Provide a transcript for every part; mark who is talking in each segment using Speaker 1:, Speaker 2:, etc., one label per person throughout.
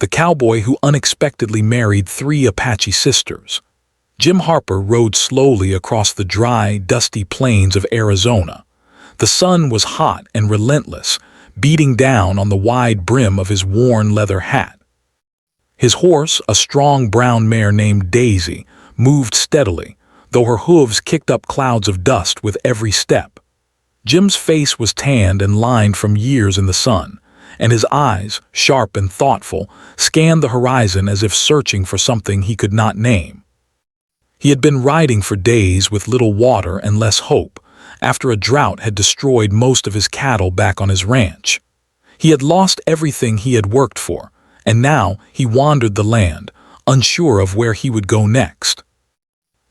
Speaker 1: the cowboy who unexpectedly married 3 Apache sisters. Jim Harper rode slowly across the dry, dusty plains of Arizona. The sun was hot and relentless, beating down on the wide brim of his worn leather hat. His horse, a strong brown mare named Daisy, moved steadily, though her hooves kicked up clouds of dust with every step. Jim's face was tanned and lined from years in the sun, and his eyes, sharp and thoughtful, scanned the horizon as if searching for something he could not name. He had been riding for days with little water and less hope, after a drought had destroyed most of his cattle back on his ranch. He had lost everything he had worked for, and now he wandered the land, unsure of where he would go next.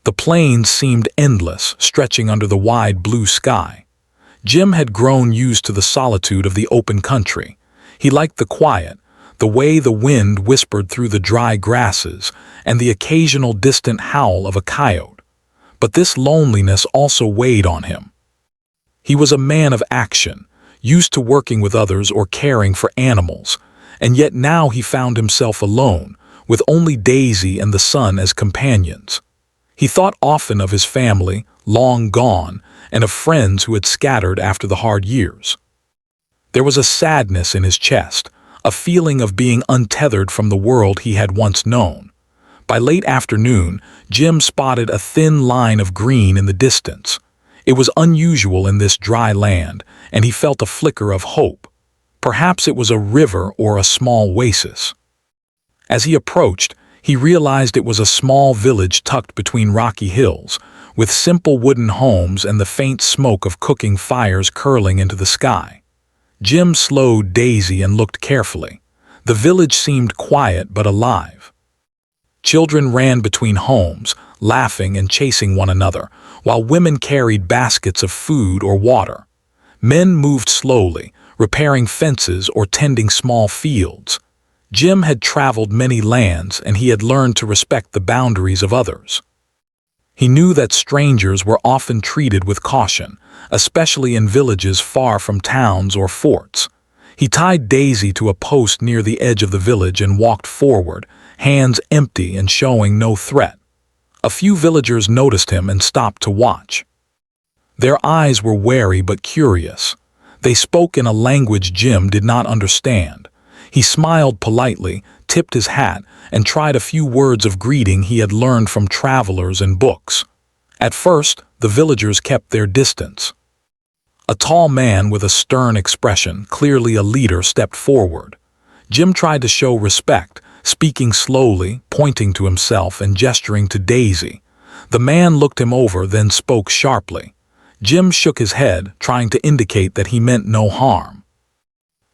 Speaker 1: The plains seemed endless, stretching under the wide blue sky. Jim had grown used to the solitude of the open country. He liked the quiet, the way the wind whispered through the dry grasses, and the occasional distant howl of a coyote. But this loneliness also weighed on him. He was a man of action, used to working with others or caring for animals, and yet now he found himself alone, with only Daisy and the sun as companions. He thought often of his family, long gone, and of friends who had scattered after the hard years. There was a sadness in his chest, a feeling of being untethered from the world he had once known. By late afternoon, Jim spotted a thin line of green in the distance. It was unusual in this dry land, and he felt a flicker of hope. Perhaps it was a river or a small oasis. As he approached, he realized it was a small village tucked between rocky hills, with simple wooden homes and the faint smoke of cooking fires curling into the sky. Jim slowed Daisy and looked carefully. The village seemed quiet but alive. Children ran between homes, laughing and chasing one another, while women carried baskets of food or water. Men moved slowly, repairing fences or tending small fields. Jim had traveled many lands, and he had learned to respect the boundaries of others. He knew that strangers were often treated with caution, especially in villages far from towns or forts. He tied Daisy to a post near the edge of the village and walked forward, hands empty and showing no threat. A few villagers noticed him and stopped to watch. Their eyes were wary but curious. They spoke in a language Jim did not understand. He smiled politely, tipped his hat, and tried a few words of greeting he had learned from travelers and books. At first, the villagers kept their distance. A tall man with a stern expression, clearly a leader, stepped forward. Jim tried to show respect, speaking slowly, pointing to himself and gesturing to Daisy. The man looked him over, then spoke sharply. Jim shook his head, trying to indicate that he meant no harm.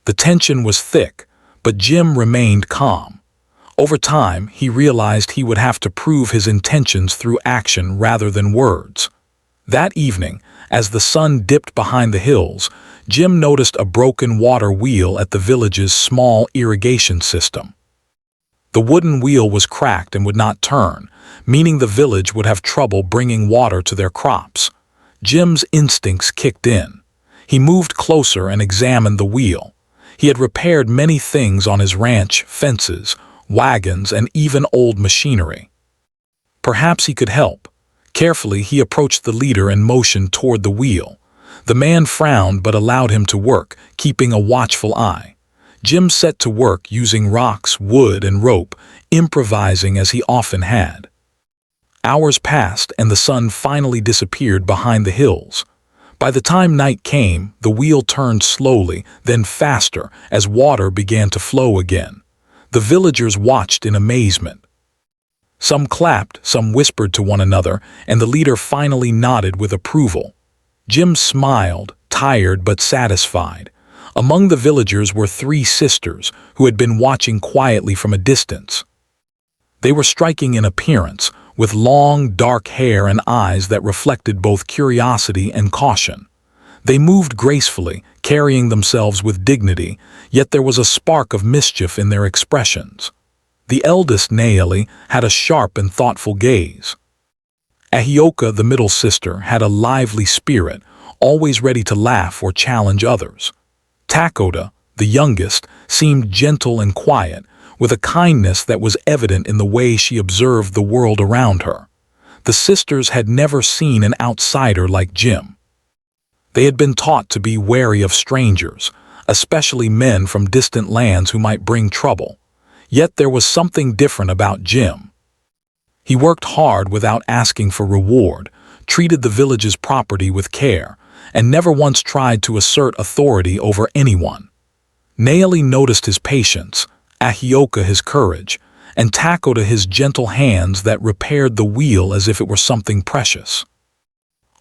Speaker 1: The tension was thick, but Jim remained calm. Over time, he realized he would have to prove his intentions through action rather than words. That evening, as the sun dipped behind the hills, Jim noticed a broken water wheel at the village's small irrigation system. The wooden wheel was cracked and would not turn, meaning the village would have trouble bringing water to their crops. Jim's instincts kicked in. He moved closer and examined the wheel. He had repaired many things on his ranch: fences, wagons, and even old machinery. Perhaps he could help. Carefully, he approached the leader and motioned toward the wheel. The man frowned but allowed him to work, keeping a watchful eye. Jim set to work using rocks, wood, and rope, improvising as he often had. Hours passed and the sun finally disappeared behind the hills. By the time night came, the wheel turned slowly, then faster, as water began to flow again. The villagers watched in amazement. Some clapped, some whispered to one another, and the leader finally nodded with approval. Jim smiled, tired but satisfied. Among the villagers were 3 sisters who had been watching quietly from a distance. They were striking in appearance, with long, dark hair and eyes that reflected both curiosity and caution. They moved gracefully, carrying themselves with dignity, yet there was a spark of mischief in their expressions. The eldest, Naeli, had a sharp and thoughtful gaze. Ahioka, the middle sister, had a lively spirit, always ready to laugh or challenge others. Takoda, the youngest, seemed gentle and quiet, with a kindness that was evident in the way she observed the world around her. The sisters had never seen an outsider like Jim. They had been taught to be wary of strangers, especially men from distant lands who might bring trouble. Yet there was something different about Jim. He worked hard without asking for reward, treated the village's property with care, and never once tried to assert authority over anyone. Naeli noticed his patience, Ahioka his courage, and Takoda his gentle hands that repaired the wheel as if it were something precious.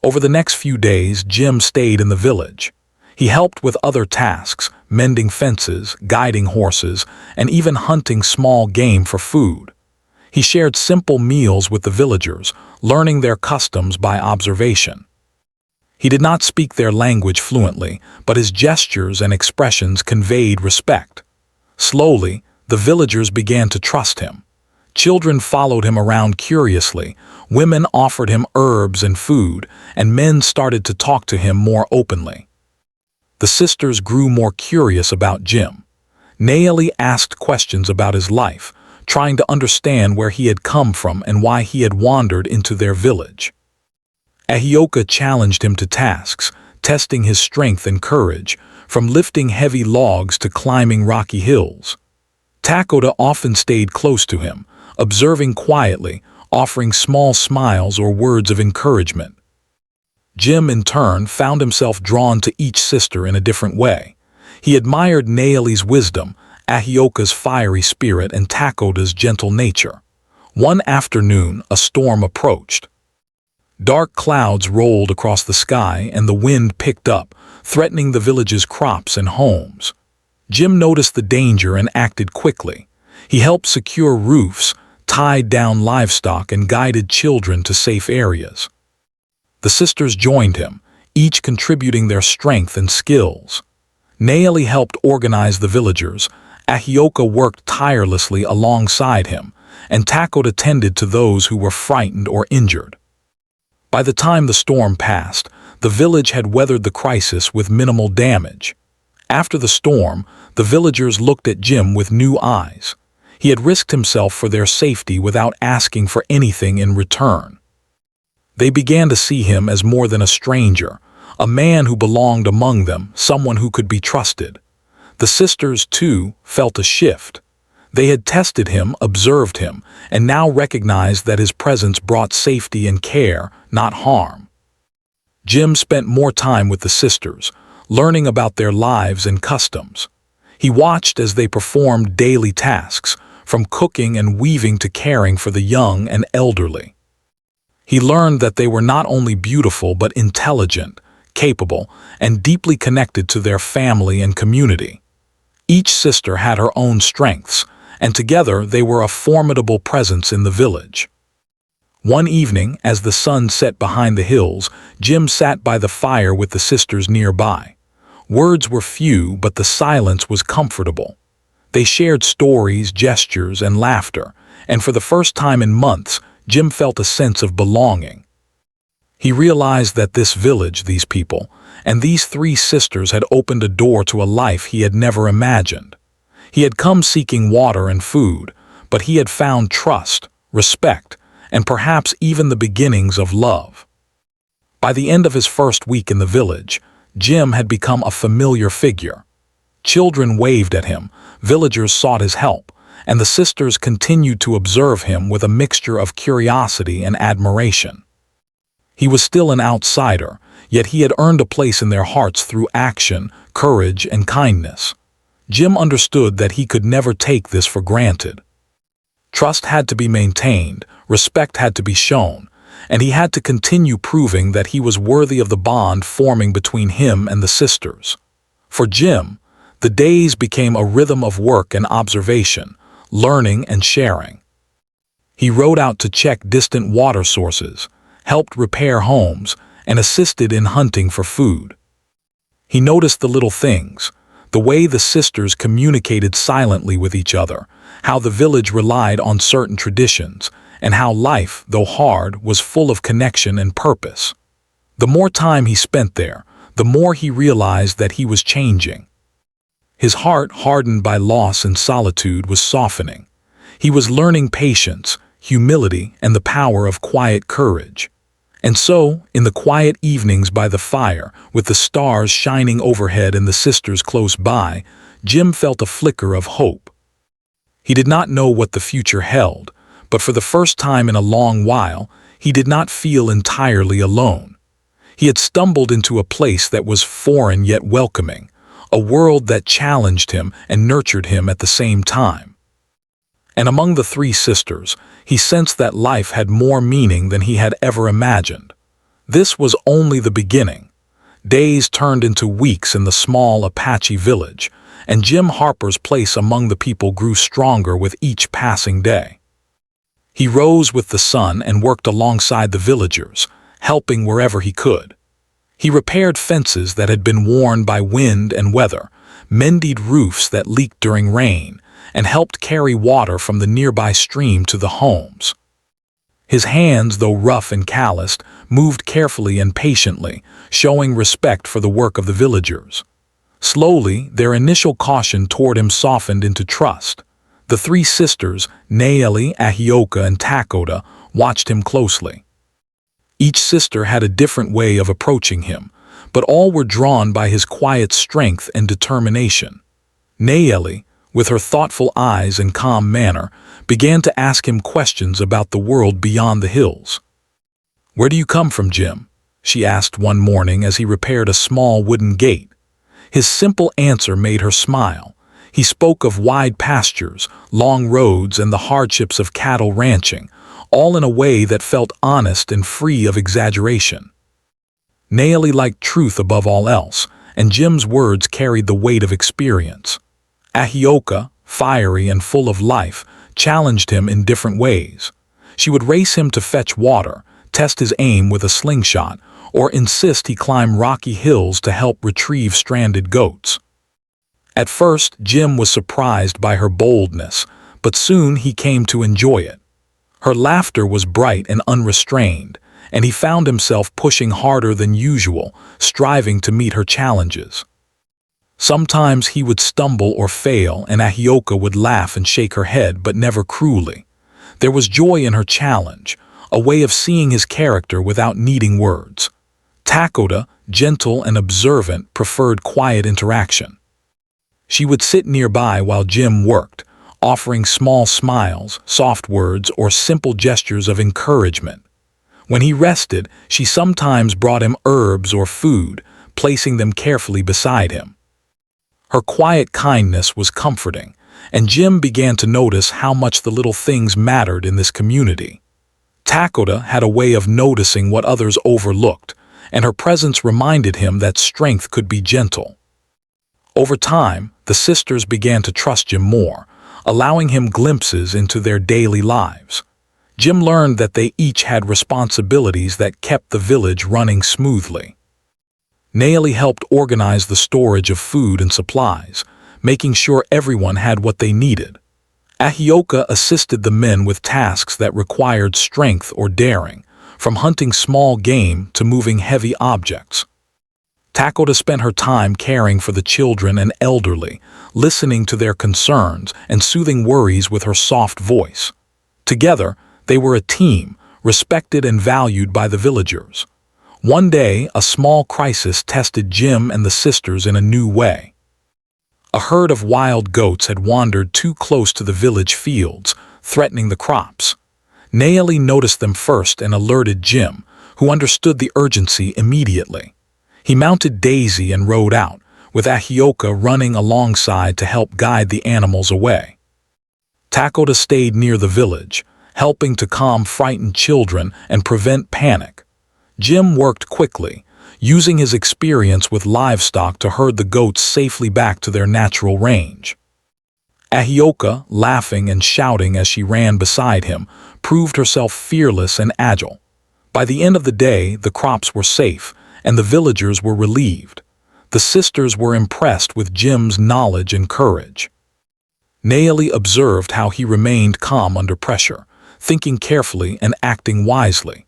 Speaker 1: Over the next few days, Jim stayed in the village. He helped with other tasks, mending fences, guiding horses, and even hunting small game for food. He shared simple meals with the villagers, learning their customs by observation. He did not speak their language fluently, but his gestures and expressions conveyed respect. Slowly, the villagers began to trust him. Children followed him around curiously, women offered him herbs and food, and men started to talk to him more openly. The sisters grew more curious about Jim. Naeli asked questions about his life, trying to understand where he had come from and why he had wandered into their village. Ahioka challenged him to tasks, testing his strength and courage, from lifting heavy logs to climbing rocky hills. Takoda often stayed close to him, observing quietly, offering small smiles or words of encouragement. Jim, in turn, found himself drawn to each sister in a different way. He admired Naeli's wisdom, Ahioka's fiery spirit, and Takoda's gentle nature. One afternoon, a storm approached. Dark clouds rolled across the sky and the wind picked up, threatening the village's crops and homes. Jim noticed the danger and acted quickly. He helped secure roofs, tied down livestock, and guided children to safe areas. The sisters joined him, each contributing their strength and skills. Naeli helped organize the villagers, Ahioka worked tirelessly alongside him, and Takoda tended to those who were frightened or injured. By the time the storm passed, the village had weathered the crisis with minimal damage. After the storm, the villagers looked at Jim with new eyes. He had risked himself for their safety without asking for anything in return. They began to see him as more than a stranger, a man who belonged among them, someone who could be trusted. The sisters, too, felt a shift. They had tested him, observed him, and now recognized that his presence brought safety and care, not harm. Jim spent more time with the sisters, learning about their lives and customs. He watched as they performed daily tasks, from cooking and weaving to caring for the young and elderly. He learned that they were not only beautiful but intelligent, capable, and deeply connected to their family and community. Each sister had her own strengths, and together they were a formidable presence in the village. One evening, as the sun set behind the hills, Jim sat by the fire with the sisters nearby. Words were few, but the silence was comfortable. They shared stories, gestures, and laughter, and for the first time in months, Jim felt a sense of belonging. He realized that this village, these people, and these three sisters had opened a door to a life he had never imagined. He had come seeking water and food, but he had found trust, respect, and perhaps even the beginnings of love. By the end of his first week in the village, Jim had become a familiar figure. Children waved at him, villagers sought his help, and the sisters continued to observe him with a mixture of curiosity and admiration. He was still an outsider, yet he had earned a place in their hearts through action, courage, and kindness. Jim understood that he could never take this for granted. Trust had to be maintained, respect had to be shown, and he had to continue proving that he was worthy of the bond forming between him and the sisters. For Jim, the days became a rhythm of work and observation, learning and sharing. He rode out to check distant water sources, helped repair homes, and assisted in hunting for food. He noticed the little things, the way the sisters communicated silently with each other, how the village relied on certain traditions, and how life, though hard, was full of connection and purpose. The more time he spent there, the more he realized that he was changing. His heart, hardened by loss and solitude, was softening. He was learning patience, humility, and the power of quiet courage. And so, in the quiet evenings by the fire, with the stars shining overhead and the sisters close by, Jim felt a flicker of hope. He did not know what the future held, but for the first time in a long while, he did not feel entirely alone. He had stumbled into a place that was foreign yet welcoming, a world that challenged him and nurtured him at the same time. And among the three sisters, he sensed that life had more meaning than he had ever imagined. This was only the beginning. Days turned into weeks in the small Apache village, and Jim Harper's place among the people grew stronger with each passing day. He rose with the sun and worked alongside the villagers, helping wherever he could. He repaired fences that had been worn by wind and weather, mended roofs that leaked during rain, and helped carry water from the nearby stream to the homes. His hands, though rough and calloused, moved carefully and patiently, showing respect for the work of the villagers. Slowly, their initial caution toward him softened into trust. The three sisters, Naeli, Ahioka, and Takoda, watched him closely. Each sister had a different way of approaching him, but all were drawn by his quiet strength and determination. Naeli, with her thoughtful eyes and calm manner, began to ask him questions about the world beyond the hills. "Where do you come from, Jim?" she asked one morning as he repaired a small wooden gate. His simple answer made her smile. He spoke of wide pastures, long roads, and the hardships of cattle ranching, all in a way that felt honest and free of exaggeration. Naeli liked truth above all else, and Jim's words carried the weight of experience. Ahioka, fiery and full of life, challenged him in different ways. She would race him to fetch water, test his aim with a slingshot, or insist he climb rocky hills to help retrieve stranded goats. At first, Jim was surprised by her boldness, but soon he came to enjoy it. Her laughter was bright and unrestrained, and he found himself pushing harder than usual, striving to meet her challenges. Sometimes he would stumble or fail, and Ahioka would laugh and shake her head, but never cruelly. There was joy in her challenge, a way of seeing his character without needing words. Takoda, gentle and observant, preferred quiet interaction. She would sit nearby while Jim worked, offering small smiles, soft words, or simple gestures of encouragement. When he rested, she sometimes brought him herbs or food, placing them carefully beside him. Her quiet kindness was comforting, and Jim began to notice how much the little things mattered in this community. Takoda had a way of noticing what others overlooked, and her presence reminded him that strength could be gentle. Over time, the sisters began to trust Jim more, allowing him glimpses into their daily lives. Jim learned that they each had responsibilities that kept the village running smoothly. Naeli helped organize the storage of food and supplies, making sure everyone had what they needed. Ahioka assisted the men with tasks that required strength or daring, from hunting small game to moving heavy objects. Takoda spent her time caring for the children and elderly, listening to their concerns and soothing worries with her soft voice. Together, they were a team, respected and valued by the villagers. One day, a small crisis tested Jim and the sisters in a new way. A herd of wild goats had wandered too close to the village fields, threatening the crops. Naeli noticed them first and alerted Jim, who understood the urgency immediately. He mounted Daisy and rode out, with Ahioka running alongside to help guide the animals away. Takoda stayed near the village, helping to calm frightened children and prevent panic. Jim worked quickly, using his experience with livestock to herd the goats safely back to their natural range. Ahioka, laughing and shouting as she ran beside him, proved herself fearless and agile. By the end of the day, the crops were safe, and the villagers were relieved. The sisters were impressed with Jim's knowledge and courage. Naeli observed how he remained calm under pressure, thinking carefully and acting wisely.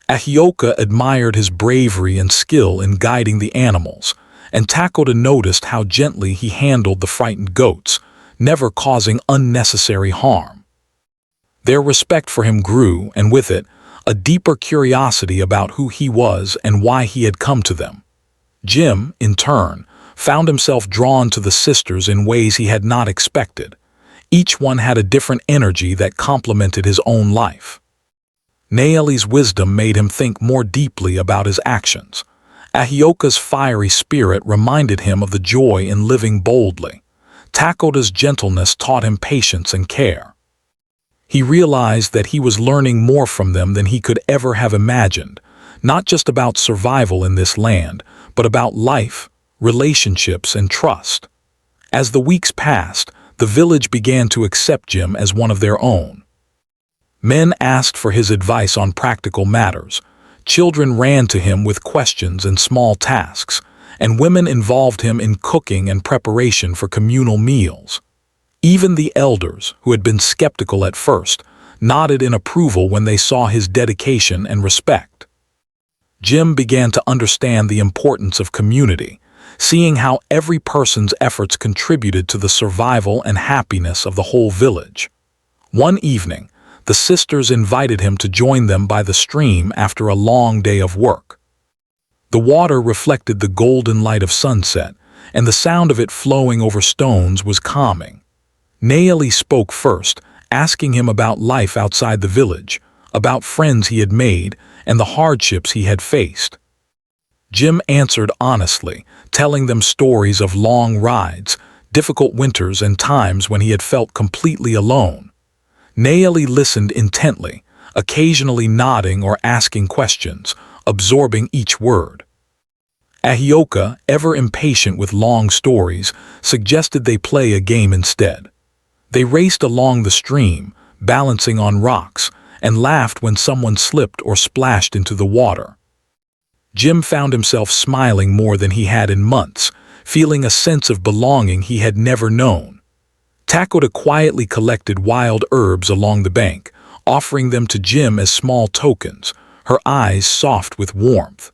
Speaker 1: Ahioka admired his bravery and skill in guiding the animals, and Takoda noticed how gently he handled the frightened goats, never causing unnecessary harm. Their respect for him grew, and with it, a deeper curiosity about who he was and why he had come to them. Jim, in turn, found himself drawn to the sisters in ways he had not expected. Each one had a different energy that complemented his own life. Naeli's wisdom made him think more deeply about his actions. Ahioka's fiery spirit reminded him of the joy in living boldly. Takoda's gentleness taught him patience and care. He realized that he was learning more from them than he could ever have imagined, not just about survival in this land, but about life, relationships, and trust. As the weeks passed, the village began to accept Jim as one of their own. Men asked for his advice on practical matters, children ran to him with questions and small tasks, and women involved him in cooking and preparation for communal meals. Even the elders, who had been skeptical at first, nodded in approval when they saw his dedication and respect. Jim began to understand the importance of community, seeing how every person's efforts contributed to the survival and happiness of the whole village. One evening, the sisters invited him to join them by the stream after a long day of work. The water reflected the golden light of sunset, and the sound of it flowing over stones was calming. Naeli spoke first, asking him about life outside the village, about friends he had made, and the hardships he had faced. Jim answered honestly, telling them stories of long rides, difficult winters, and times when he had felt completely alone. Naeli listened intently, occasionally nodding or asking questions, absorbing each word. Ahioka, ever impatient with long stories, suggested they play a game instead. They raced along the stream, balancing on rocks, and laughed when someone slipped or splashed into the water. Jim found himself smiling more than he had in months, feeling a sense of belonging he had never known. Takoda quietly collected wild herbs along the bank, offering them to Jim as small tokens, her eyes soft with warmth.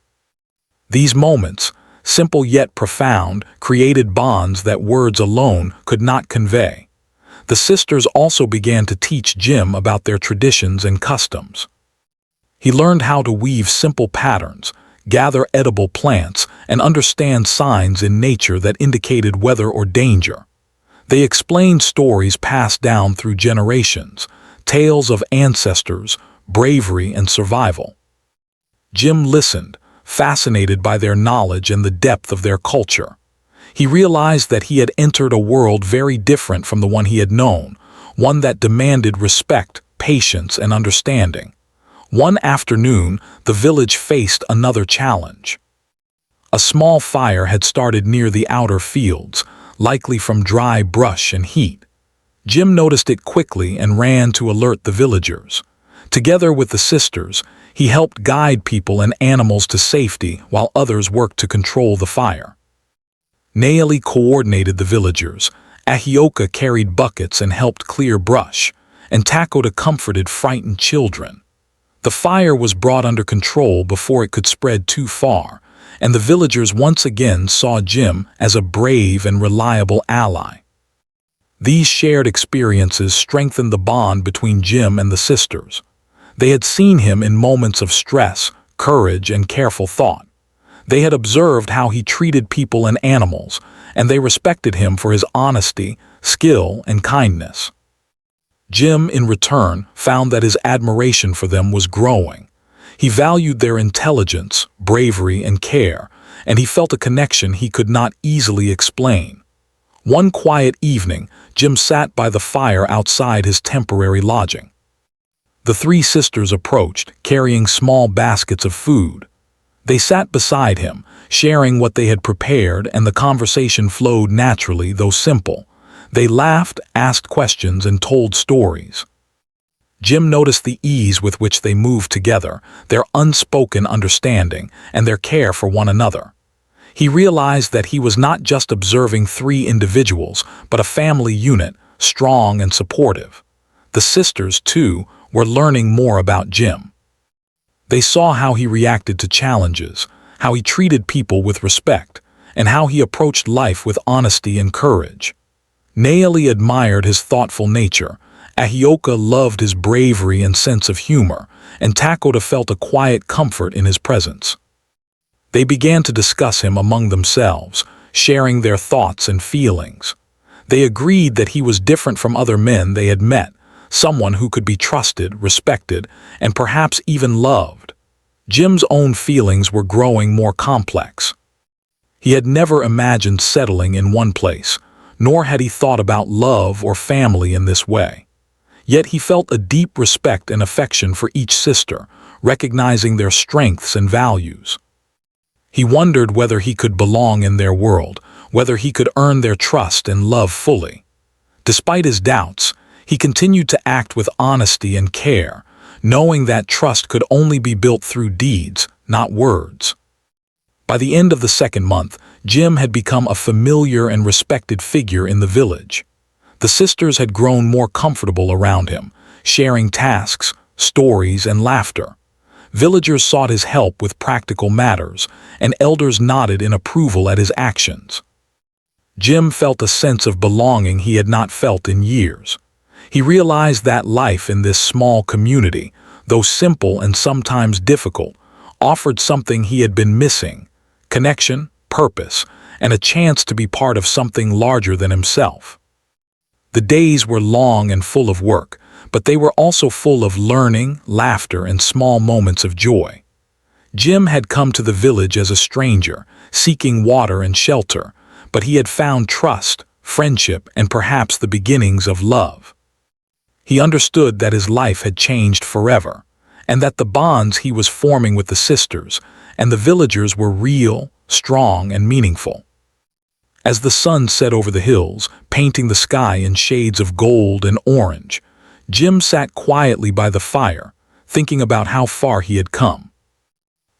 Speaker 1: These moments, simple yet profound, created bonds that words alone could not convey. The sisters also began to teach Jim about their traditions and customs. He learned how to weave simple patterns, gather edible plants, and understand signs in nature that indicated weather or danger. They explained stories passed down through generations, tales of ancestors, bravery, and survival. Jim listened, fascinated by their knowledge and the depth of their culture. He realized that he had entered a world very different from the one he had known, one that demanded respect, patience, and understanding. One afternoon, the village faced another challenge. A small fire had started near the outer fields, likely from dry brush and heat. Jim noticed it quickly and ran to alert the villagers. Together with the sisters, he helped guide people and animals to safety while others worked to control the fire. Naeli coordinated the villagers, Ahioka carried buckets and helped clear brush, and Takoda comforted frightened children. The fire was brought under control before it could spread too far, and the villagers once again saw Jim as a brave and reliable ally. These shared experiences strengthened the bond between Jim and the sisters. They had seen him in moments of stress, courage, and careful thought. They had observed how he treated people and animals, and they respected him for his honesty, skill, and kindness. Jim, in return, found that his admiration for them was growing. He valued their intelligence, bravery, and care, and he felt a connection he could not easily explain. One quiet evening, Jim sat by the fire outside his temporary lodging. The three sisters approached, carrying small baskets of food. They sat beside him, sharing what they had prepared, and the conversation flowed naturally, though simple. They laughed, asked questions, and told stories. Jim noticed the ease with which they moved together, their unspoken understanding, and their care for one another. He realized that he was not just observing three individuals, but a family unit, strong and supportive. The sisters, too, were learning more about Jim. They saw how he reacted to challenges, how he treated people with respect, and how he approached life with honesty and courage. Naeli admired his thoughtful nature, Ahioka loved his bravery and sense of humor, and Takoda felt a quiet comfort in his presence. They began to discuss him among themselves, sharing their thoughts and feelings. They agreed that he was different from other men they had met, someone who could be trusted, respected, and perhaps even loved. Jim's own feelings were growing more complex. He had never imagined settling in one place, nor had he thought about love or family in this way. Yet he felt a deep respect and affection for each sister, recognizing their strengths and values. He wondered whether he could belong in their world, whether he could earn their trust and love fully. Despite his doubts, he continued to act with honesty and care, knowing that trust could only be built through deeds, not words. By the end of the second month, Jim had become a familiar and respected figure in the village. The sisters had grown more comfortable around him, sharing tasks, stories, and laughter. Villagers sought his help with practical matters, and elders nodded in approval at his actions. Jim felt a sense of belonging he had not felt in years. He realized that life in this small community, though simple and sometimes difficult, offered something he had been missing: connection, purpose, and a chance to be part of something larger than himself. The days were long and full of work, but they were also full of learning, laughter, and small moments of joy. Jim had come to the village as a stranger, seeking water and shelter, but he had found trust, friendship, and perhaps the beginnings of love. He understood that his life had changed forever, and that the bonds he was forming with the sisters and the villagers were real, strong, and meaningful. As the sun set over the hills, painting the sky in shades of gold and orange, Jim sat quietly by the fire, thinking about how far he had come.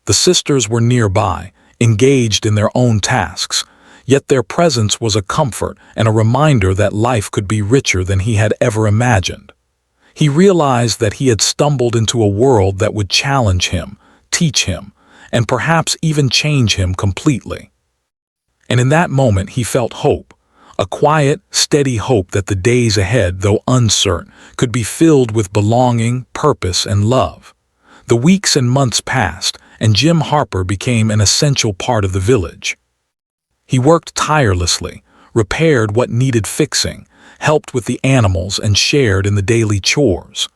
Speaker 1: The sisters were nearby, engaged in their own tasks, yet their presence was a comfort and a reminder that life could be richer than he had ever imagined. He realized that he had stumbled into a world that would challenge him, teach him, and perhaps even change him completely. And in that moment he felt hope, a quiet, steady hope that the days ahead, though uncertain, could be filled with belonging, purpose, and love. The weeks and months passed, and Jim Harper became an essential part of the village. He worked tirelessly, repaired what needed fixing, helped with the animals, and shared in the daily chores.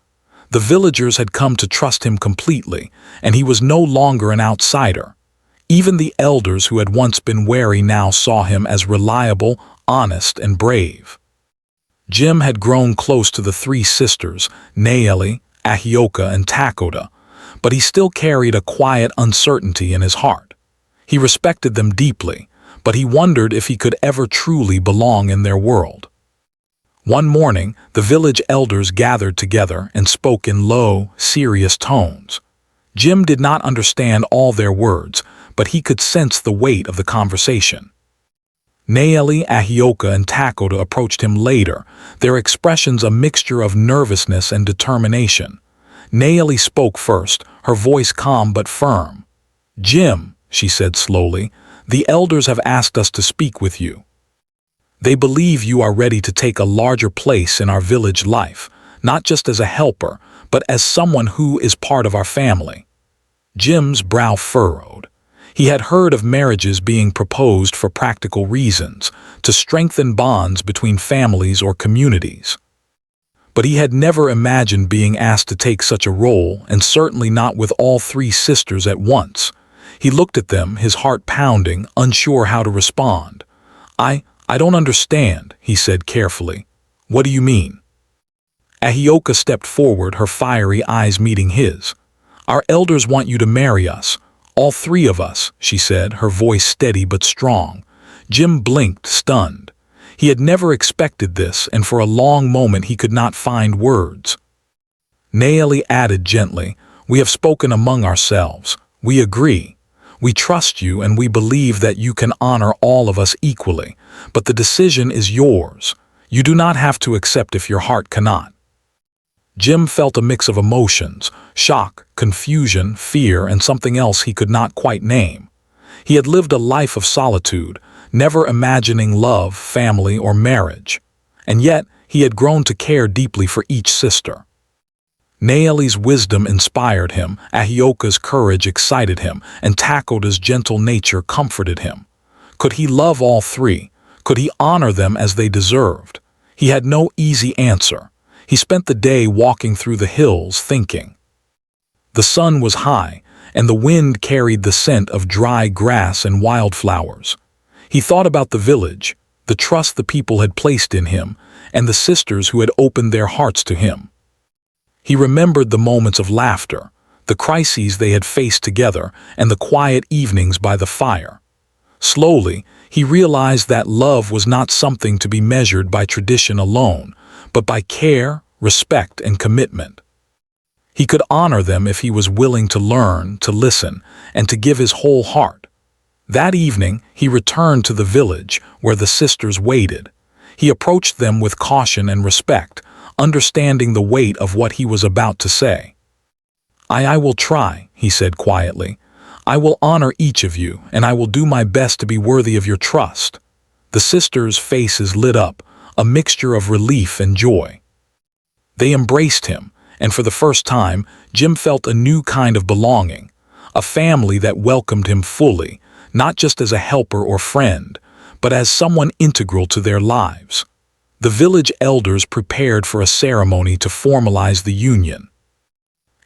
Speaker 1: The villagers had come to trust him completely, and he was no longer an outsider. Even the elders who had once been wary now saw him as reliable, honest, and brave. Jim had grown close to the three sisters, Naeli, Ahioka, and Takoda, but he still carried a quiet uncertainty in his heart. He respected them deeply, but he wondered if he could ever truly belong in their world. One morning, the village elders gathered together and spoke in low, serious tones. Jim did not understand all their words, but he could sense the weight of the conversation. Naeli, Ahioka, and Takoda approached him later, their expressions a mixture of nervousness and determination. Naeli spoke first, her voice calm but firm. "Jim," she said slowly, "the elders have asked us to speak with you. They believe you are ready to take a larger place in our village life, not just as a helper, but as someone who is part of our family." Jim's brow furrowed. He had heard of marriages being proposed for practical reasons, to strengthen bonds between families or communities. But he had never imagined being asked to take such a role, and certainly not with all three sisters at once. He looked at them, his heart pounding, unsure how to respond. I don't understand," he said carefully. "What do you mean?" Ahioka stepped forward, her fiery eyes meeting his. "Our elders want you to marry us, all three of us," she said, her voice steady but strong. Jim blinked, stunned. He had never expected this, and for a long moment he could not find words. Naeli added gently, "We have spoken among ourselves. We agree. We trust you, and we believe that you can honor all of us equally, but the decision is yours. You do not have to accept if your heart cannot." Jim felt a mix of emotions: shock, confusion, fear, and something else he could not quite name. He had lived a life of solitude, never imagining love, family, or marriage. And yet, he had grown to care deeply for each sister. Naeli's wisdom inspired him, Ahioka's courage excited him, and Takoda's gentle nature comforted him. Could he love all three? Could he honor them as they deserved? He had no easy answer. He spent the day walking through the hills thinking. The sun was high, and the wind carried the scent of dry grass and wildflowers. He thought about the village, the trust the people had placed in him, and the sisters who had opened their hearts to him. He remembered the moments of laughter, the crises they had faced together, and the quiet evenings by the fire. Slowly, he realized that love was not something to be measured by tradition alone, but by care, respect, and commitment. He could honor them if he was willing to learn, to listen, and to give his whole heart. That evening, he returned to the village where the sisters waited. He approached them with caution and respect, understanding the weight of what he was about to say. I will try," he said quietly. "I will honor each of you, and I will do my best to be worthy of your trust." The sisters' faces lit up, a mixture of relief and joy. They embraced him, and for the first time, Jim felt a new kind of belonging, a family that welcomed him fully, not just as a helper or friend, but as someone integral to their lives. The village elders prepared for a ceremony to formalize the union.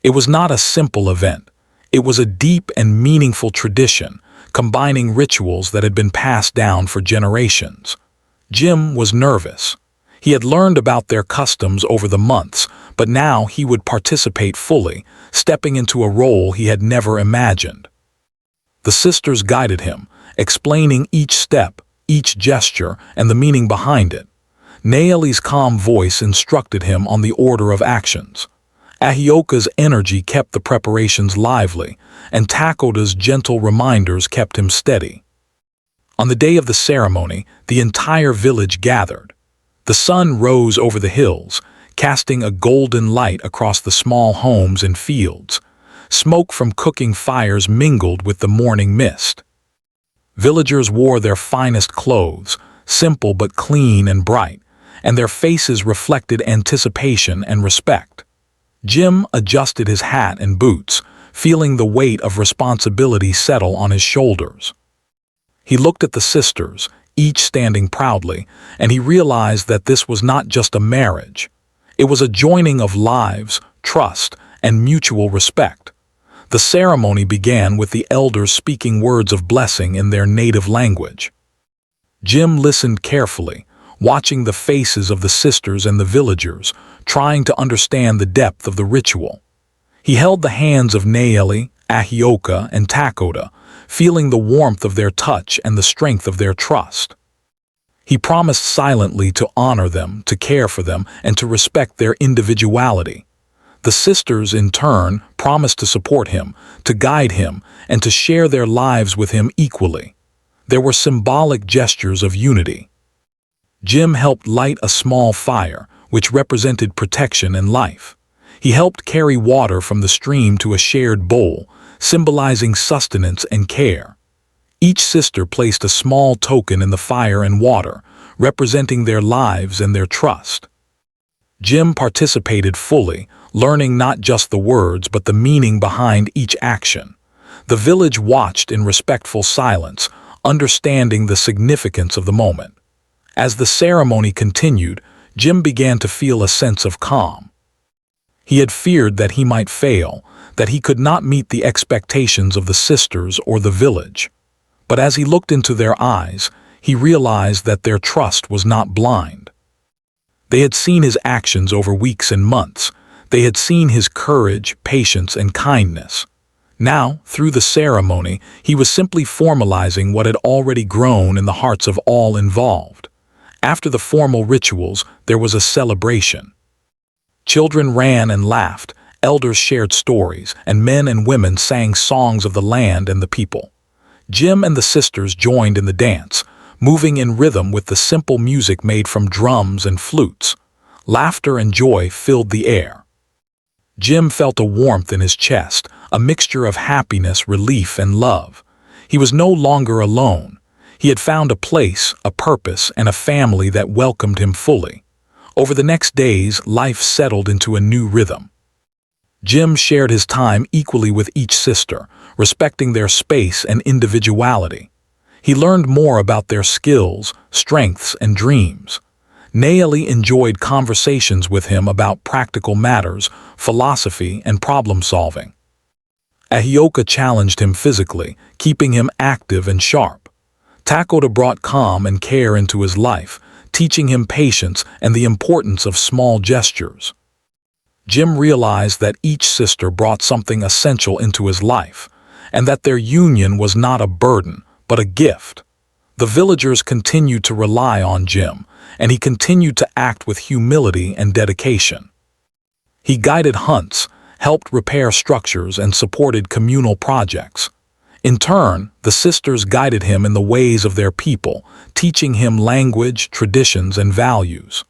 Speaker 1: It was not a simple event. It was a deep and meaningful tradition, combining rituals that had been passed down for generations. Jim was nervous. He had learned about their customs over the months, but now he would participate fully, stepping into a role he had never imagined. The sisters guided him, explaining each step, each gesture, and the meaning behind it. Naeli's calm voice instructed him on the order of actions. Ahioka's energy kept the preparations lively, and Takoda's gentle reminders kept him steady. On the day of the ceremony, the entire village gathered. The sun rose over the hills, casting a golden light across the small homes and fields. Smoke from cooking fires mingled with the morning mist. Villagers wore their finest clothes, simple but clean and bright, and their faces reflected anticipation and respect. Jim adjusted his hat and boots, feeling the weight of responsibility settle on his shoulders. He looked at the sisters, each standing proudly, and he realized that this was not just a marriage. It was a joining of lives, trust, and mutual respect. The ceremony began with the elders speaking words of blessing in their native language. Jim listened carefully, watching the faces of the sisters and the villagers, trying to understand the depth of the ritual. He held the hands of Naeli, Ahioka, and Takoda, feeling the warmth of their touch and the strength of their trust. He promised silently to honor them, to care for them, and to respect their individuality. The sisters, in turn, promised to support him, to guide him, and to share their lives with him equally. There were symbolic gestures of unity. Jim helped light a small fire, which represented protection and life. He helped carry water from the stream to a shared bowl, symbolizing sustenance and care. Each sister placed a small token in the fire and water, representing their lives and their trust. Jim participated fully, learning not just the words but the meaning behind each action. The village watched in respectful silence, understanding the significance of the moment. As the ceremony continued, Jim began to feel a sense of calm. He had feared that he might fail, that he could not meet the expectations of the sisters or the village. But as he looked into their eyes, he realized that their trust was not blind. They had seen his actions over weeks and months. They had seen his courage, patience, and kindness. Now, through the ceremony, he was simply formalizing what had already grown in the hearts of all involved. After the formal rituals, there was a celebration. Children ran and laughed, elders shared stories, and men and women sang songs of the land and the people. Jim and the sisters joined in the dance, moving in rhythm with the simple music made from drums and flutes. Laughter and joy filled the air. Jim felt a warmth in his chest, a mixture of happiness, relief, and love. He was no longer alone. He had found a place, a purpose, and a family that welcomed him fully. Over the next days, life settled into a new rhythm. Jim shared his time equally with each sister, respecting their space and individuality. He learned more about their skills, strengths, and dreams. Nayeli enjoyed conversations with him about practical matters, philosophy, and problem-solving. Ahioka challenged him physically, keeping him active and sharp. Takoda brought calm and care into his life, teaching him patience and the importance of small gestures. Jim realized that each sister brought something essential into his life, and that their union was not a burden, but a gift. The villagers continued to rely on Jim, and he continued to act with humility and dedication. He guided hunts, helped repair structures, and supported communal projects. In turn, the sisters guided him in the ways of their people, teaching him language, traditions, and values.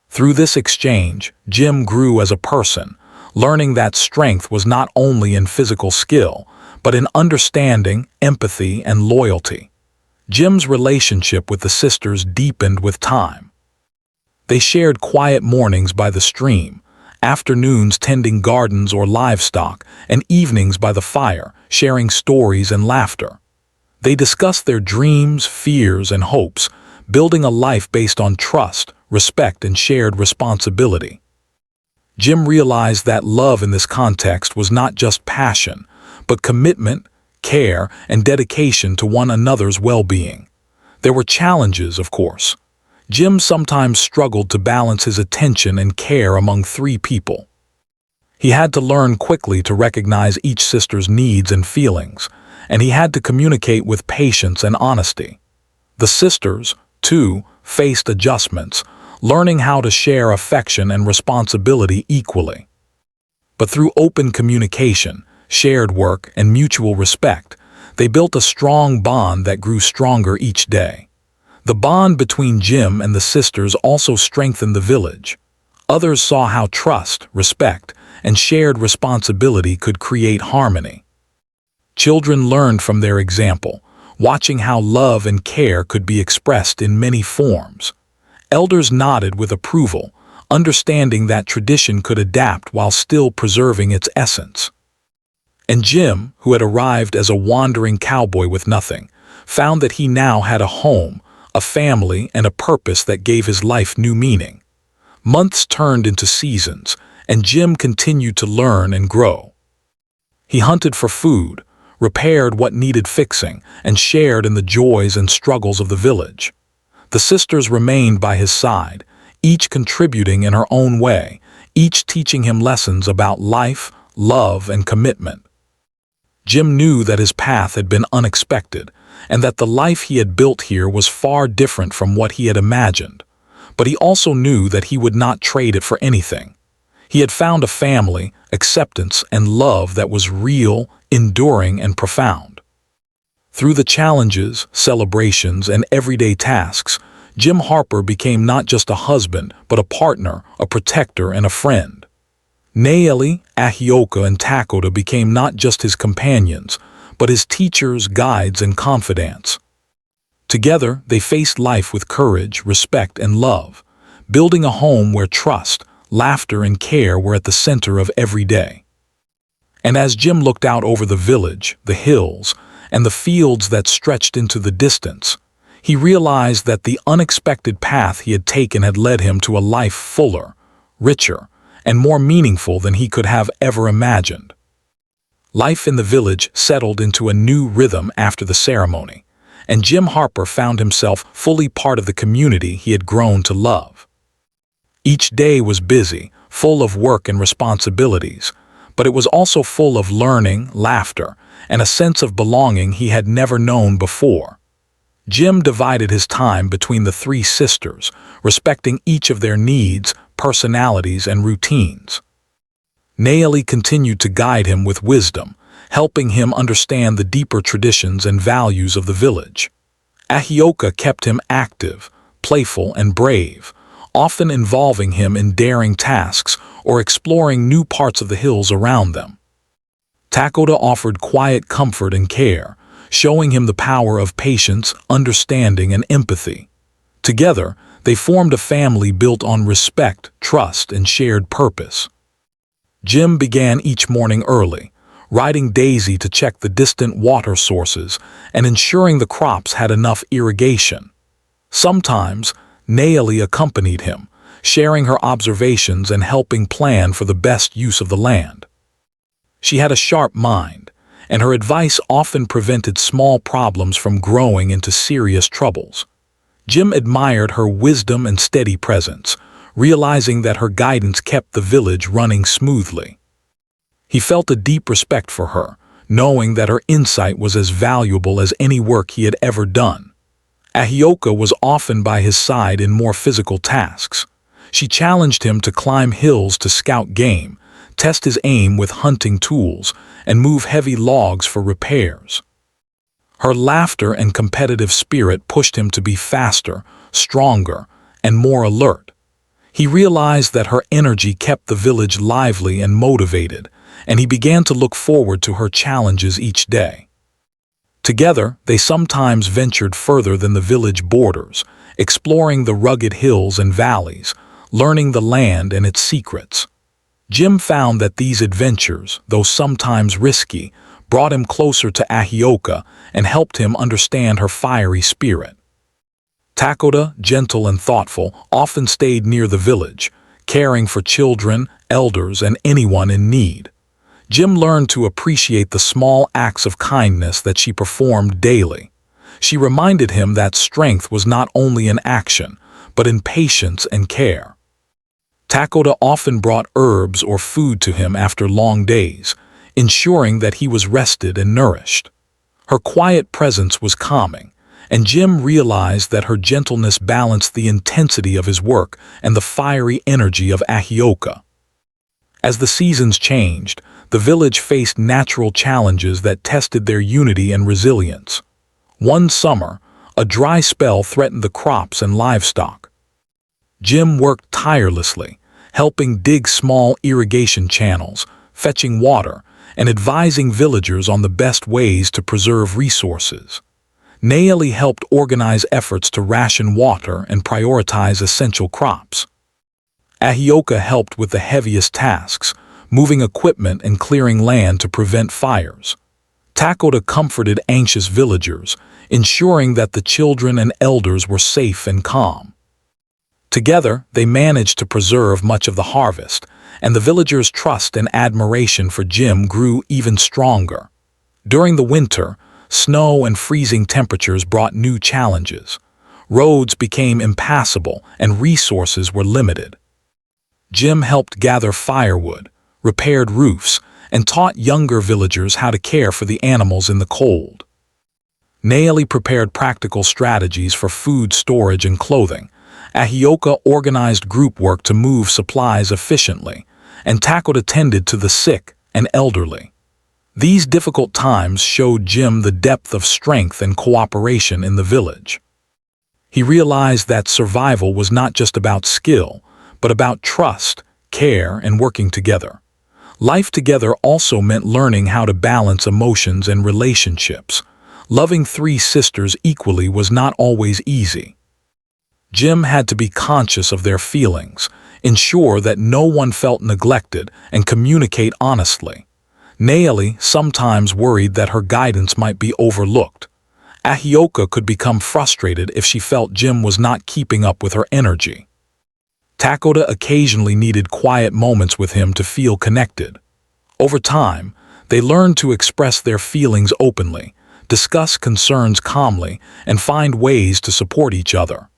Speaker 1: Through this exchange, Jim grew as a person, learning that strength was not only in physical skill, but in understanding, empathy, and loyalty. Jim's relationship with the sisters deepened with time. They shared quiet mornings by the stream, afternoons tending gardens or livestock, and evenings by the fire, sharing stories and laughter. They discussed their dreams, fears, and hopes, building a life based on trust, respect, and shared responsibility. Jim realized that love in this context was not just passion, but commitment, care, and dedication to one another's well-being. There were challenges, of course. Jim sometimes struggled to balance his attention and care among three people. He had to learn quickly to recognize each sister's needs and feelings, and he had to communicate with patience and honesty. The sisters, too, faced adjustments, learning how to share affection and responsibility equally. But through open communication, shared work, and mutual respect, they built a strong bond that grew stronger each day. The bond between Jim and the sisters also strengthened the village. Others saw how trust, respect, and shared responsibility could create harmony. Children learned from their example, watching how love and care could be expressed in many forms. Elders nodded with approval, understanding that tradition could adapt while still preserving its essence. And Jim, who had arrived as a wandering cowboy with nothing, found that he now had a home, a family, and a purpose that gave his life new meaning. Months turned into seasons, and Jim continued to learn and grow. He hunted for food, repaired what needed fixing, and shared in the joys and struggles of the village. The sisters remained by his side, each contributing in her own way, each teaching him lessons about life, love, and commitment. Jim knew that his path had been unexpected, and that the life he had built here was far different from what he had imagined. But he also knew that he would not trade it for anything. He had found a family, acceptance, and love that was real, enduring, and profound. Through the challenges, celebrations, and everyday tasks, Jim Harper became not just a husband, but a partner, a protector, and a friend. Nayeli, Ahioka, and Takoda became not just his companions, but his teachers, guides, and confidants. Together, they faced life with courage, respect, and love, building a home where trust, laughter, and care were at the center of every day. And as Jim looked out over the village, the hills, and the fields that stretched into the distance, he realized that the unexpected path he had taken had led him to a life fuller, richer, and more meaningful than he could have ever imagined. Life in the village settled into a new rhythm after the ceremony, and Jim Harper found himself fully part of the community he had grown to love. Each day was busy, full of work and responsibilities, but it was also full of learning, laughter, and a sense of belonging he had never known before. Jim divided his time between the three sisters, respecting each of their needs, personalities, and routines. Nayeli continued to guide him with wisdom, helping him understand the deeper traditions and values of the village. Ahioka kept him active, playful, and brave, often involving him in daring tasks or exploring new parts of the hills around them. Takoda offered quiet comfort and care, showing him the power of patience, understanding, and empathy. Together, they formed a family built on respect, trust, and shared purpose. Jim began each morning early, riding Daisy to check the distant water sources and ensuring the crops had enough irrigation. Sometimes, Naomi accompanied him, sharing her observations and helping plan for the best use of the land. She had a sharp mind, and her advice often prevented small problems from growing into serious troubles. Jim admired her wisdom and steady presence, realizing that her guidance kept the village running smoothly. He felt a deep respect for her, knowing that her insight was as valuable as any work he had ever done. Ahioka was often by his side in more physical tasks. She challenged him to climb hills to scout game, test his aim with hunting tools, and move heavy logs for repairs. Her laughter and competitive spirit pushed him to be faster, stronger, and more alert. He realized that her energy kept the village lively and motivated, and he began to look forward to her challenges each day. Together, they sometimes ventured further than the village borders, exploring the rugged hills and valleys, learning the land and its secrets. Jim found that these adventures, though sometimes risky, brought him closer to Ahioka and helped him understand her fiery spirit. Takoda, gentle and thoughtful, often stayed near the village, caring for children, elders, and anyone in need. Jim learned to appreciate the small acts of kindness that she performed daily. She reminded him that strength was not only in action, but in patience and care. Takoda often brought herbs or food to him after long days, ensuring that he was rested and nourished. Her quiet presence was calming, and Jim realized that her gentleness balanced the intensity of his work and the fiery energy of Ahioka. As the seasons changed, the village faced natural challenges that tested their unity and resilience. One summer, a dry spell threatened the crops and livestock. Jim worked tirelessly, helping dig small irrigation channels, fetching water, and advising villagers on the best ways to preserve resources. Naomi helped organize efforts to ration water and prioritize essential crops. Ahioka helped with the heaviest tasks, moving equipment and clearing land to prevent fires. Takoda comforted anxious villagers, ensuring that the children and elders were safe and calm. Together, they managed to preserve much of the harvest, and the villagers' trust and admiration for Jim grew even stronger. During the winter, snow and freezing temperatures brought new challenges. Roads became impassable and resources were limited. Jim helped gather firewood, repaired roofs, and taught younger villagers how to care for the animals in the cold. Naomi prepared practical strategies for food storage and clothing. Ahioka organized group work to move supplies efficiently, and Takoda tended to the sick and elderly. These difficult times showed Jim the depth of strength and cooperation in the village. He realized that survival was not just about skill, but about trust, care, and working together. Life together also meant learning how to balance emotions and relationships. Loving three sisters equally was not always easy. Jim had to be conscious of their feelings, ensure that no one felt neglected, and communicate honestly. Naomi sometimes worried that her guidance might be overlooked. Ahioka could become frustrated if she felt Jim was not keeping up with her energy. Takoda occasionally needed quiet moments with him to feel connected. Over time, they learned to express their feelings openly, discuss concerns calmly, and find ways to support each other.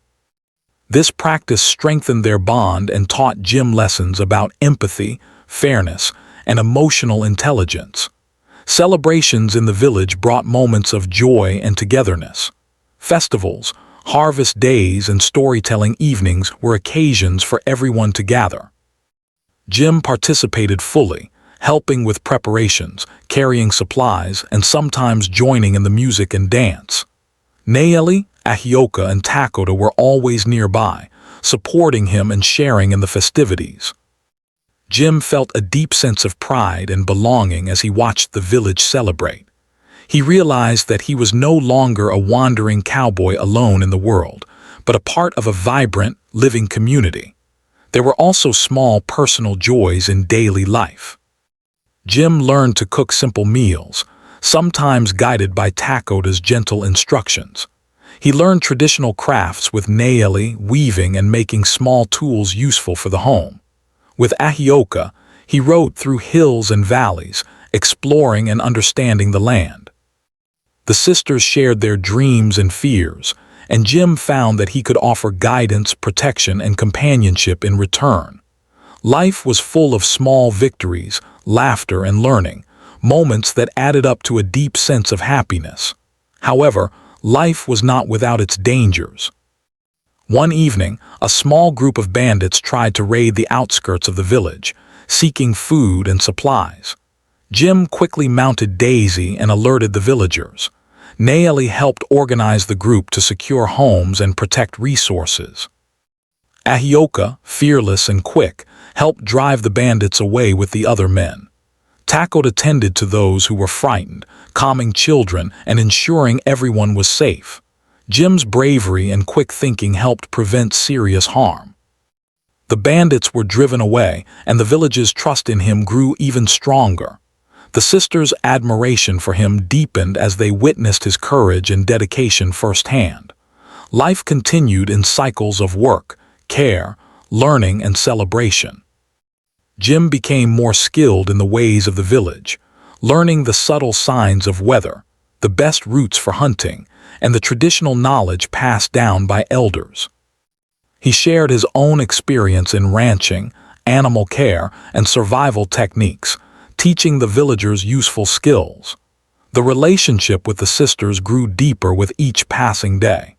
Speaker 1: This practice strengthened their bond and taught Jim lessons about empathy, fairness, and emotional intelligence. Celebrations in the village brought moments of joy and togetherness. Festivals, harvest days, and storytelling evenings were occasions for everyone to gather. Jim participated fully, helping with preparations, carrying supplies, and sometimes joining in the music and dance. Naomi, Ahioka, and Takoda were always nearby, supporting him and sharing in the festivities. Jim felt a deep sense of pride and belonging as he watched the village celebrate. He realized that he was no longer a wandering cowboy alone in the world, but a part of a vibrant, living community. There were also small personal joys in daily life. Jim learned to cook simple meals, sometimes guided by Takoda's gentle instructions. He learned traditional crafts with naili, weaving, and making small tools useful for the home. With Ahioka, he rode through hills and valleys, exploring and understanding the land. The sisters shared their dreams and fears, and Jim found that he could offer guidance, protection, and companionship in return. Life was full of small victories, laughter, and learning, moments that added up to a deep sense of happiness. However, life was not without its dangers. One evening, a small group of bandits tried to raid the outskirts of the village, seeking food and supplies. Jim quickly mounted Daisy and alerted the villagers. Naili helped organize the group to secure homes and protect resources. Ahioka, fearless and quick, helped drive the bandits away with the other men. Takoda tended to those who were frightened, calming children and ensuring everyone was safe. Jim's bravery and quick thinking helped prevent serious harm. The bandits were driven away, and the village's trust in him grew even stronger. The sisters' admiration for him deepened as they witnessed his courage and dedication firsthand. Life continued in cycles of work, care, learning, and celebration. Jim became more skilled in the ways of the village, learning the subtle signs of weather, the best routes for hunting, and the traditional knowledge passed down by elders. He shared his own experience in ranching, animal care, and survival techniques, teaching the villagers useful skills. The relationship with the sisters grew deeper with each passing day.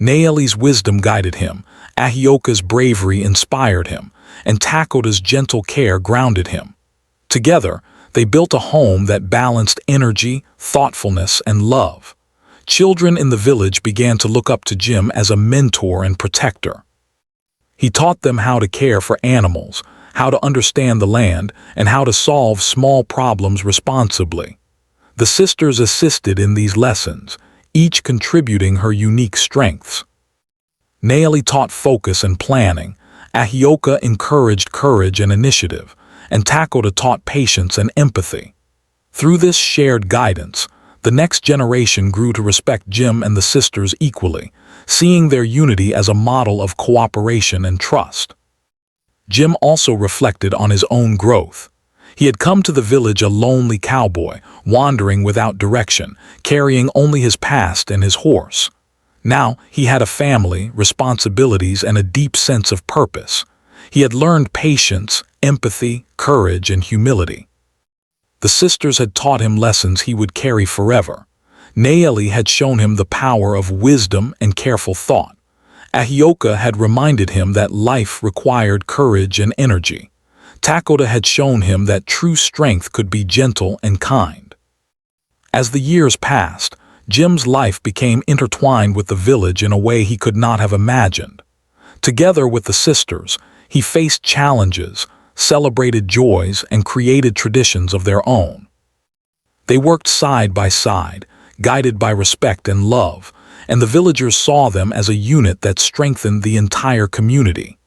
Speaker 1: Naili's wisdom guided him, Ahioka's bravery inspired him, and Takoda's gentle care grounded him. Together, they built a home that balanced energy, thoughtfulness, and love. Children in the village began to look up to Jim as a mentor and protector. He taught them how to care for animals, how to understand the land, and how to solve small problems responsibly. The sisters assisted in these lessons, each contributing her unique strengths. Naili taught focus and planning, Ahioka encouraged courage and initiative, and Takoda taught patience and empathy. Through this shared guidance, the next generation grew to respect Jim and the sisters equally, seeing their unity as a model of cooperation and trust. Jim also reflected on his own growth. He had come to the village a lonely cowboy, wandering without direction, carrying only his past and his horse. Now he had a family, responsibilities, and a deep sense of purpose. He had learned patience, empathy, courage, and humility. The sisters had taught him lessons he would carry forever. Naili had shown him the power of wisdom and careful thought. Ahioka had reminded him that life required courage and energy. Takoda had shown him that true strength could be gentle and kind. As the years passed, Jim's life became intertwined with the village in a way he could not have imagined. Together with the sisters, he faced challenges, celebrated joys, and created traditions of their own. They worked side by side, guided by respect and love, and the villagers saw them as a unit that strengthened the entire community.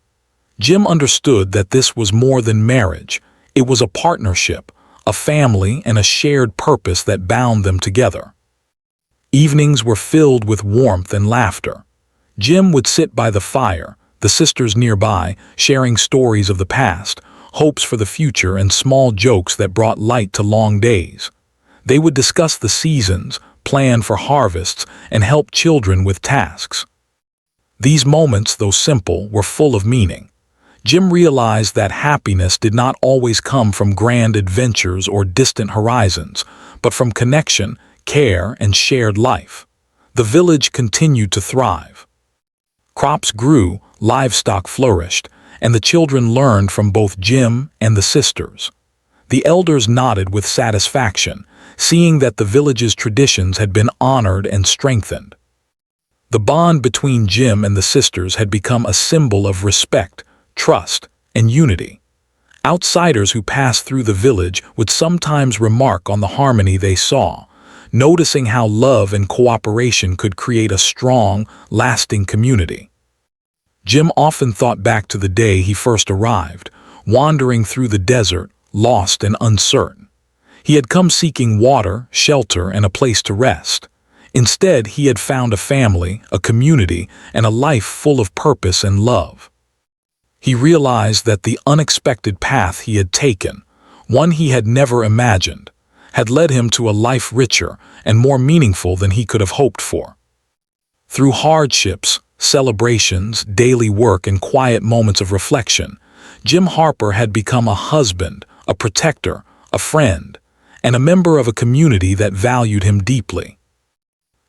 Speaker 1: Jim understood that this was more than marriage. It was a partnership, a family, and a shared purpose that bound them together. Evenings were filled with warmth and laughter. Jim would sit by the fire, the sisters nearby, sharing stories of the past, hopes for the future, and small jokes that brought light to long days. They would discuss the seasons, plan for harvests, and help children with tasks. These moments, though simple, were full of meaning. Jim realized that happiness did not always come from grand adventures or distant horizons, but from connection, care, and shared life. The village continued to thrive. Crops grew, livestock flourished, and the children learned from both Jim and the sisters. The elders nodded with satisfaction, seeing that the village's traditions had been honored and strengthened. The bond between Jim and the sisters had become a symbol of respect, trust, and unity. Outsiders who passed through the village would sometimes remark on the harmony they saw, noticing how love and cooperation could create a strong, lasting community. Jim often thought back to the day he first arrived, wandering through the desert, lost and uncertain. He had come seeking water, shelter, and a place to rest. Instead, he had found a family, a community, and a life full of purpose and love. He realized that the unexpected path he had taken, one he had never imagined, had led him to a life richer and more meaningful than he could have hoped for. Through hardships, celebrations, daily work, and quiet moments of reflection, Jim Harper had become a husband, a protector, a friend, and a member of a community that valued him deeply.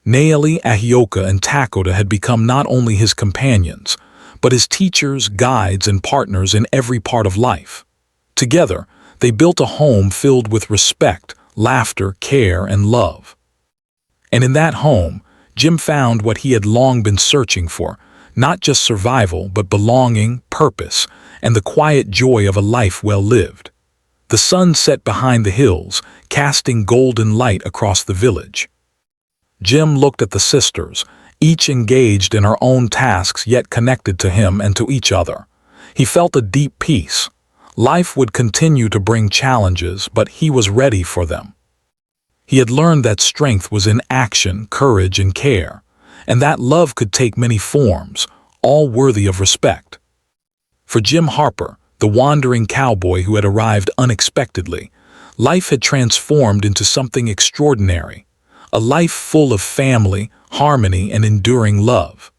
Speaker 1: Naomi, Ahioka, and Takoda had become not only his companions, but his teachers, guides, and partners in every part of life. Together, they built a home filled with respect, laughter, care, and love. And in that home, Jim found what he had long been searching for, not just survival, but belonging, purpose, and the quiet joy of a life well lived. The sun set behind the hills, casting golden light across the village. Jim looked at the sisters, each engaged in her own tasks yet connected to him and to each other. He felt a deep peace. Life would continue to bring challenges, but he was ready for them. He had learned that strength was in action, courage, and care, and that love could take many forms, all worthy of respect. For Jim Harper, the wandering cowboy who had arrived unexpectedly, life had transformed into something extraordinary, a life full of family, harmony, and enduring love.